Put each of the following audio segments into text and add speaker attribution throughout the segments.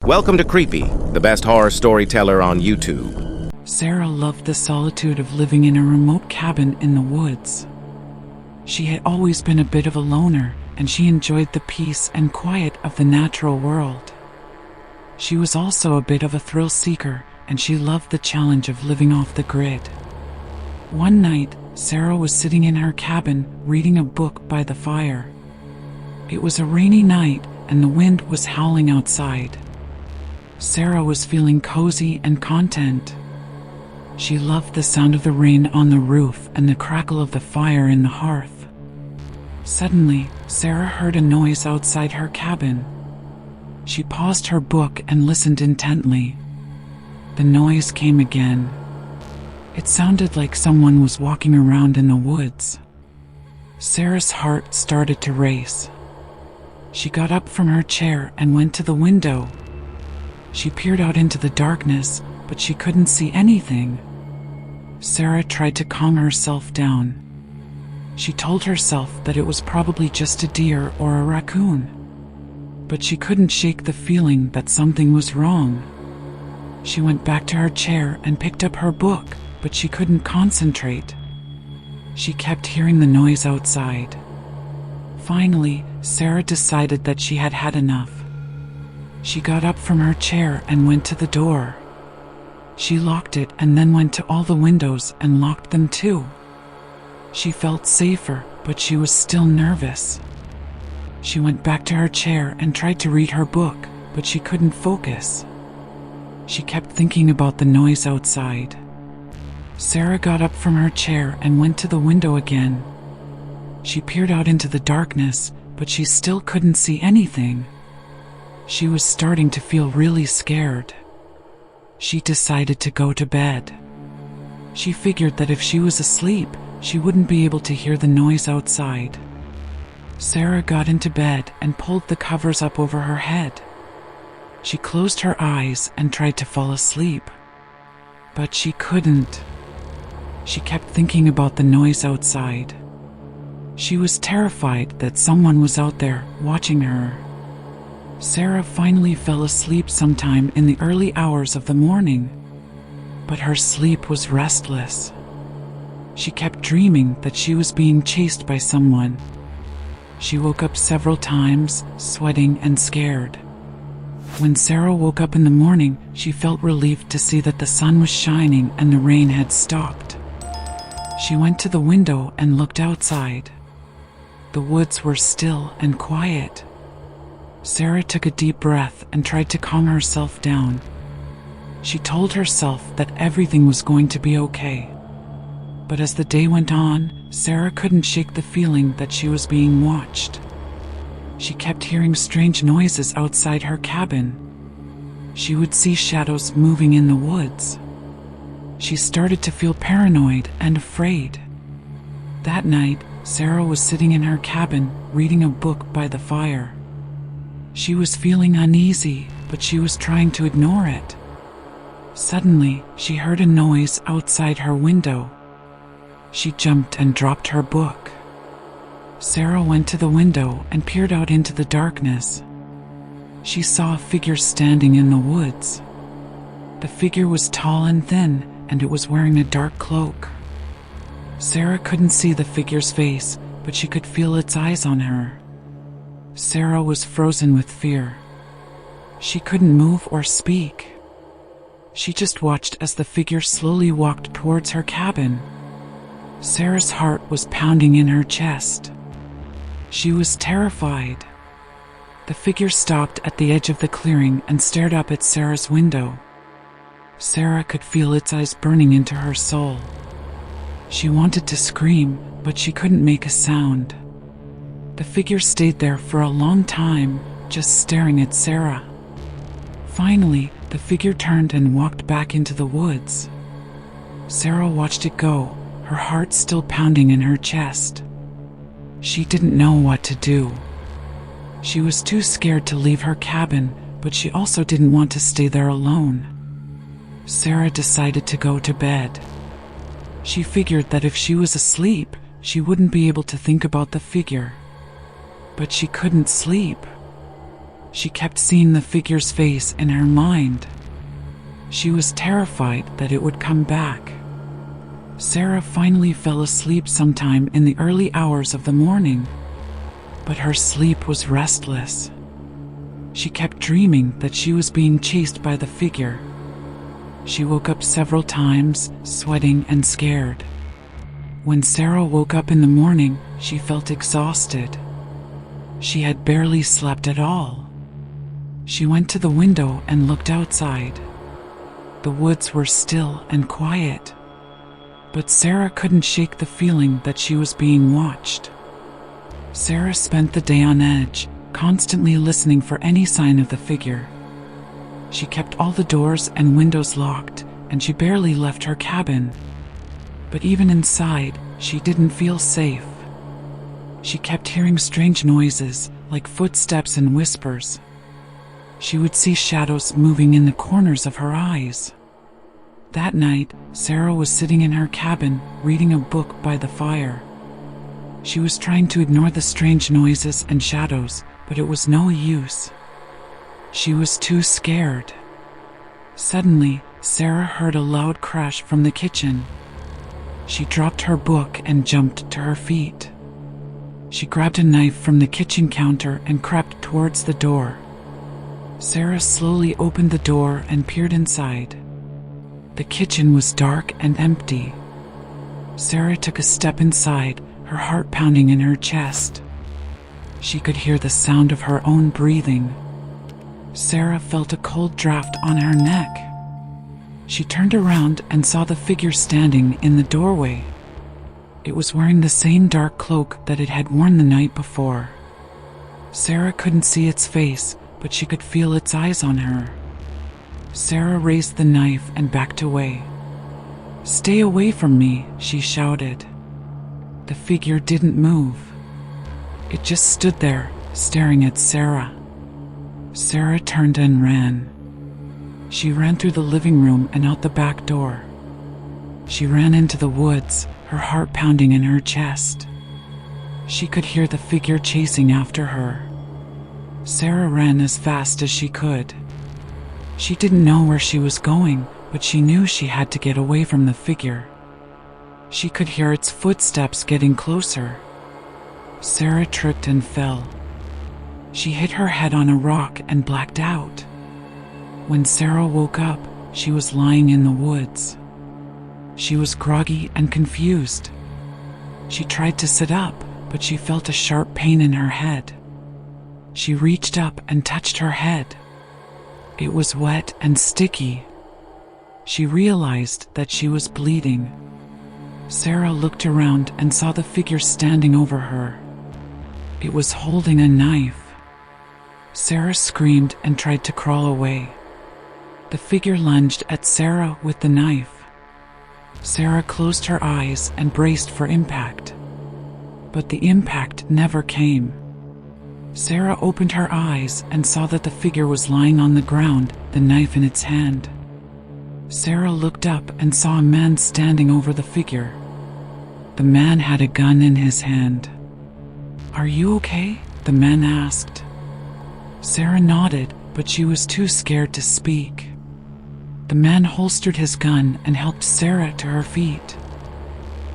Speaker 1: Welcome to Creepy, the best horror storyteller on YouTube.
Speaker 2: Sarah loved the solitude of living in a remote cabin in the woods. She had always been a bit of a loner, and she enjoyed the peace and quiet of the natural world. She was also a bit of a thrill seeker, and she loved the challenge of living off the grid. One night, Sarah was sitting in her cabin, reading a book by the fire. It was a rainy night, and the wind was howling outside. Sarah was feeling cozy and content. She loved the sound of the rain on the roof and the crackle of the fire in the hearth. Suddenly, Sarah heard a noise outside her cabin. She paused her book and listened intently. The noise came again. It sounded like someone was walking around in the woods. Sarah's heart started to race. She got up from her chair and went to the window. She peered out into the darkness, but she couldn't see anything. Sarah tried to calm herself down. She told herself that it was probably just a deer or a raccoon. But she couldn't shake the feeling that something was wrong. She went back to her chair and picked up her book, but she couldn't concentrate. She kept hearing the noise outside. Finally, Sarah decided that she had had enough. She got up from her chair and went to the door. She locked it and then went to all the windows and locked them too. She felt safer, but she was still nervous. She went back to her chair and tried to read her book, but she couldn't focus. She kept thinking about the noise outside. Sarah got up from her chair and went to the window again. She peered out into the darkness, but she still couldn't see anything. She was starting to feel really scared. She decided to go to bed. She figured that if she was asleep, she wouldn't be able to hear the noise outside. Sarah got into bed and pulled the covers up over her head. She closed her eyes and tried to fall asleep. But she couldn't. She kept thinking about the noise outside. She was terrified that someone was out there watching her. Sarah finally fell asleep sometime in the early hours of the morning. But her sleep was restless. She kept dreaming that she was being chased by someone. She woke up several times, sweating and scared. When Sarah woke up in the morning, she felt relieved to see that the sun was shining and the rain had stopped. She went to the window and looked outside. The woods were still and quiet. Sarah took a deep breath and tried to calm herself down. She told herself that everything was going to be okay. But as the day went on, Sarah couldn't shake the feeling that she was being watched. She kept hearing strange noises outside her cabin. She would see shadows moving in the woods. She started to feel paranoid and afraid. That night, Sarah was sitting in her cabin, reading a book by the fire. She was feeling uneasy, but she was trying to ignore it. Suddenly, she heard a noise outside her window. She jumped and dropped her book. Sarah went to the window and peered out into the darkness. She saw a figure standing in the woods. The figure was tall and thin, and it was wearing a dark cloak. Sarah couldn't see the figure's face, but she could feel its eyes on her. Sarah was frozen with fear. She couldn't move or speak. She just watched as the figure slowly walked towards her cabin. Sarah's heart was pounding in her chest. She was terrified. The figure stopped at the edge of the clearing and stared up at Sarah's window. Sarah could feel its eyes burning into her soul. She wanted to scream, but she couldn't make a sound. The figure stayed there for a long time, just staring at Sarah. Finally, the figure turned and walked back into the woods. Sarah watched it go, her heart still pounding in her chest. She didn't know what to do. She was too scared to leave her cabin, but she also didn't want to stay there alone. Sarah decided to go to bed. She figured that if she was asleep, she wouldn't be able to think about the figure. But she couldn't sleep. She kept seeing the figure's face in her mind. She was terrified that it would come back. Sarah finally fell asleep sometime in the early hours of the morning, but her sleep was restless. She kept dreaming that she was being chased by the figure. She woke up several times, sweating and scared. When Sarah woke up in the morning, she felt exhausted. She had barely slept at all. She went to the window and looked outside. The woods were still and quiet, but Sarah couldn't shake the feeling that she was being watched. Sarah spent the day on edge, constantly listening for any sign of the figure. She kept all the doors and windows locked, and she barely left her cabin. But even inside, she didn't feel safe. She kept hearing strange noises, like footsteps and whispers. She would see shadows moving in the corners of her eyes. That night, Sarah was sitting in her cabin, reading a book by the fire. She was trying to ignore the strange noises and shadows, but it was no use. She was too scared. Suddenly, Sarah heard a loud crash from the kitchen. She dropped her book and jumped to her feet. She grabbed a knife from the kitchen counter and crept towards the door. Sarah slowly opened the door and peered inside. The kitchen was dark and empty. Sarah took a step inside, her heart pounding in her chest. She could hear the sound of her own breathing. Sarah felt a cold draft on her neck. She turned around and saw the figure standing in the doorway. It was wearing the same dark cloak that it had worn the night before. Sarah couldn't see its face, but she could feel its eyes on her. Sarah raised the knife and backed away. "Stay away from me," she shouted. The figure didn't move. It just stood there, staring at Sarah. Sarah turned and ran. She ran through the living room and out the back door. She ran into the woods, her heart pounding in her chest. She could hear the figure chasing after her. Sarah ran as fast as she could. She didn't know where she was going, but she knew she had to get away from the figure. She could hear its footsteps getting closer. Sarah tripped and fell. She hit her head on a rock and blacked out. When Sarah woke up, she was lying in the woods. She was groggy and confused. She tried to sit up, but she felt a sharp pain in her head. She reached up and touched her head. It was wet and sticky. She realized that she was bleeding. Sarah looked around and saw the figure standing over her. It was holding a knife. Sarah screamed and tried to crawl away. The figure lunged at Sarah with the knife. Sarah closed her eyes and braced for impact. But the impact never came. Sarah opened her eyes and saw that the figure was lying on the ground, the knife in its hand. Sarah looked up and saw a man standing over the figure. The man had a gun in his hand. "Are you okay?" the man asked. Sarah nodded, but she was too scared to speak. The man holstered his gun and helped Sarah to her feet.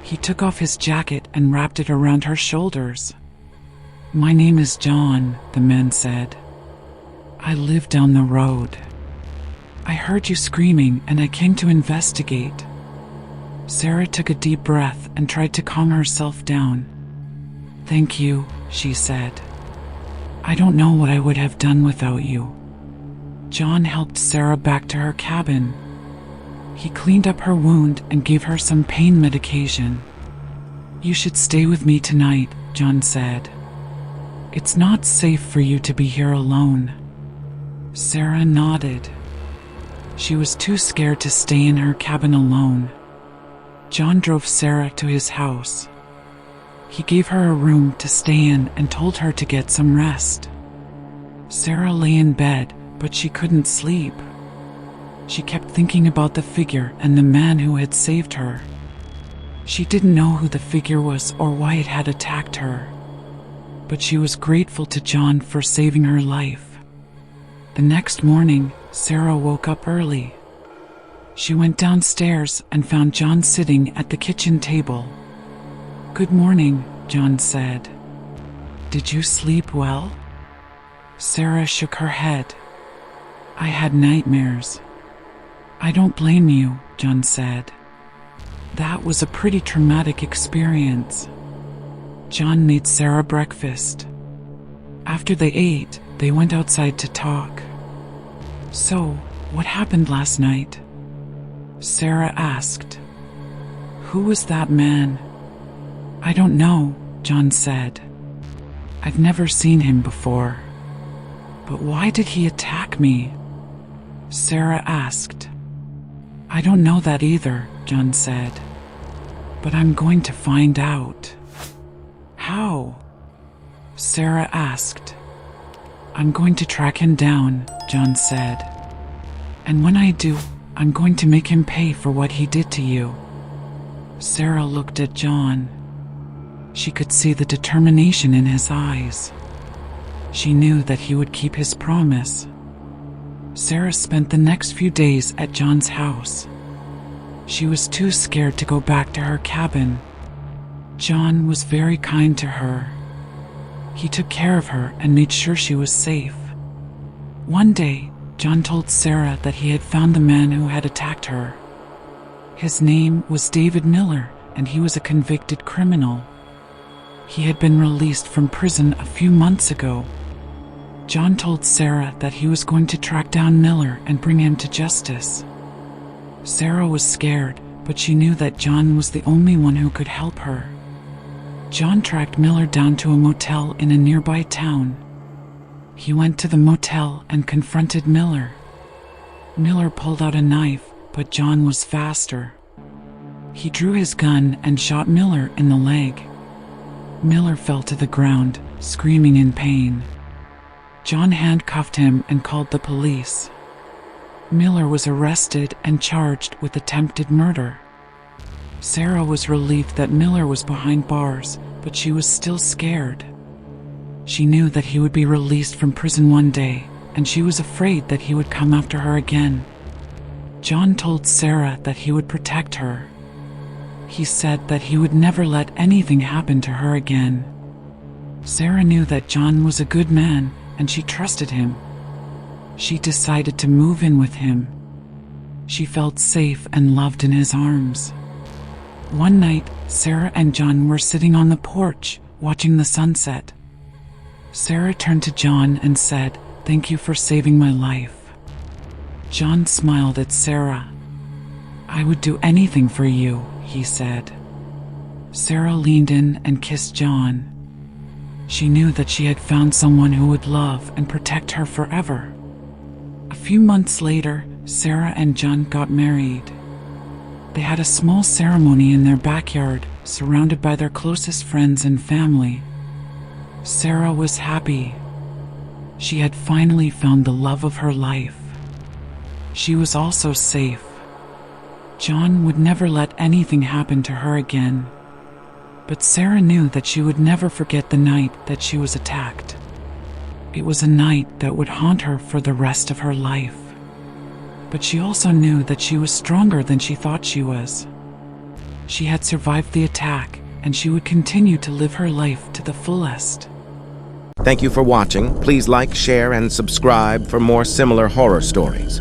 Speaker 2: He took off his jacket and wrapped it around her shoulders. "My name is John," the man said. "I live down the road. I heard you screaming and I came to investigate." Sarah took a deep breath and tried to calm herself down. "Thank you," she said. "I don't know what I would have done without you." John helped Sarah back to her cabin. He cleaned up her wound and gave her some pain medication. "You should stay with me tonight," John said. "It's not safe for you to be here alone." Sarah nodded. She was too scared to stay in her cabin alone. John drove Sarah to his house. He gave her a room to stay in and told her to get some rest. Sarah lay in bed, but she couldn't sleep. She kept thinking about the figure and the man who had saved her. She didn't know who the figure was or why it had attacked her, but she was grateful to John for saving her life. The next morning, Sarah woke up early. She went downstairs and found John sitting at the kitchen table. "Good morning," John said. "Did you sleep well?" Sarah shook her head. "I had nightmares." "I don't blame you," John said. "That was a pretty traumatic experience." John made Sarah breakfast. After they ate, they went outside to talk. "So, what happened last night?" Sarah asked. "Who was that man?" "I don't know," John said. "I've never seen him before." "But why did he attack me?" Sarah asked. "I don't know that either," John said. "But I'm going to find out." "How?" Sarah asked. "I'm going to track him down," John said. "And when I do, I'm going to make him pay for what he did to you." Sarah looked at John. She could see the determination in his eyes. She knew that he would keep his promise. Sarah spent the next few days at John's house. She was too scared to go back to her cabin. John was very kind to her. He took care of her and made sure she was safe. One day, John told Sarah that he had found the man who had attacked her. His name was David Miller, and he was a convicted criminal. He had been released from prison a few months ago. John told Sarah that he was going to track down Miller and bring him to justice. Sarah was scared, but she knew that John was the only one who could help her. John tracked Miller down to a motel in a nearby town. He went to the motel and confronted Miller. Miller pulled out a knife, but John was faster. He drew his gun and shot Miller in the leg. Miller fell to the ground, screaming in pain. John handcuffed him and called the police. Miller was arrested and charged with attempted murder. Sarah was relieved that Miller was behind bars, but she was still scared. She knew that he would be released from prison one day, and she was afraid that he would come after her again. John told Sarah that he would protect her. He said that he would never let anything happen to her again. Sarah knew that John was a good man, and she trusted him. She decided to move in with him. She felt safe and loved in his arms. One night, Sarah and John were sitting on the porch, watching the sunset. Sarah turned to John and said, "Thank you for saving my life." John smiled at Sarah. "I would do anything for you," he said. Sarah leaned in and kissed John. She knew that she had found someone who would love and protect her forever. A few months later, Sarah and John got married. They had a small ceremony in their backyard, surrounded by their closest friends and family. Sarah was happy. She had finally found the love of her life. She was also safe. John would never let anything happen to her again. But Sarah knew that she would never forget the night that she was attacked. It was a night that would haunt her for the rest of her life. But she also knew that she was stronger than she thought she was. She had survived the attack, and she would continue to live her life to the fullest.
Speaker 1: Thank you for watching. Please like, share, and subscribe for more similar horror stories.